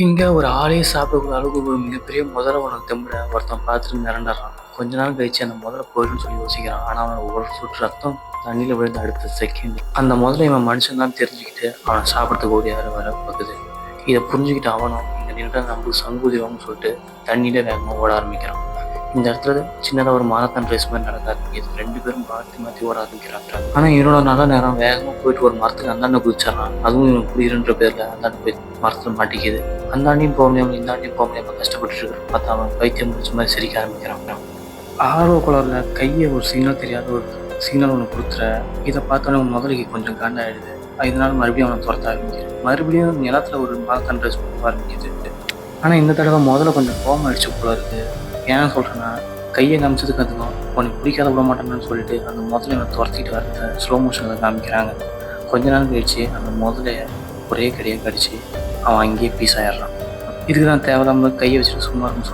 இங்க ஒரு ஆளே சாப்பிடக்கூடிய அளவுக்கு ஒரு மிகப்பெரிய முதல ஒண்ணு தெம்புல ஒருத்தன் பார்த்துட்டு மிரண்டறான். கொஞ்ச நாள் கழிச்சு அந்த முதல போயிடும்னு சொல்லி யோசிக்கிறான். ஆனா அவன் ஒரு சொட்டு ரத்தம் தண்ணியில விழுந்த அடுத்த செகண்ட் அந்த முதல்ல இவன் மனுஷன் தான் தெரிஞ்சுக்கிட்டு அவனை சாப்பிடறதுக்கு ஓடியாரு வர பாக்குது. இதை புரிஞ்சுக்கிட்டு அவனும் இங்க நின்று நம்மளுக்கு சங்கூதிடும்னு சொல்லிட்டு தண்ணியில வேகமா ஓட ஆரம்பிக்கிறான். இந்த இடத்துல சின்னதா ஒரு மாரத்தான் ரேஸ் மாதிரி நடக்க ஆரம்பிக்குது. 2 பேரும் மாத்தி மாத்தி ஓட ஆரம்பிக்கிறாங்க. ஆனா இவனோட நல்ல நேரம் வேகமா போயிட்டு ஒரு மரத்துக்கு அந்தாண்ட குதிச்சிடறான். அதுவும் இவன் குடியிருன்ற பேர்ல அந்தாண்ட போய் மரத்துல மாட்டிக்குது. அந்தாண்டியும் போக முடியாம இந்தாண்டியும் போக முடியாம கஷ்டப்பட்டு இருக்கிற பார்த்தா அவன் பைத்தியம் முடிச்ச மாதிரி சிரிக்க ஆரம்பிக்கிறான். ஆர்வ குளர்ல கையை ஒரு சிக்னல் தெரியாத ஒரு சிக்னல் ஒன்று கொடுத்துற. இதை பார்த்தோன்னே முதலைக்கு கொஞ்சம் காண்டாயிடுது. இதனால மறுபடியும் அவனை துரத்த ஆரம்பிக்குது. மறுபடியும் நிலத்துல ஒரு மாரத்தான் ரேஸ் போக ஆரம்பிக்குது. ஆனா இந்த தடவை முதல்ல கொஞ்சம் கோவம் அடிச்சு போல இருக்கு. ஏன் சொல்றேன்னா கையை காமிச்சதுக்கு அதுக்கும் உனக்கு பிடிக்காத விட மாட்டேன்னு சொல்லிட்டு அந்த முதல்ல இவனை துரத்திட்டு வரத ஸ்லோ மோஷன்ல காமிக்கிறாங்க. கொஞ்ச நாள் கழிச்சு அந்த முதலைய ஒரே கடியை கடிச்சு அவன் அங்கேயே பீஸ் ஆயிடுறான். இதுக்கு தான் தேவையில்லாம கையை வச்சுட்டு சும்மா இருக்குன்னு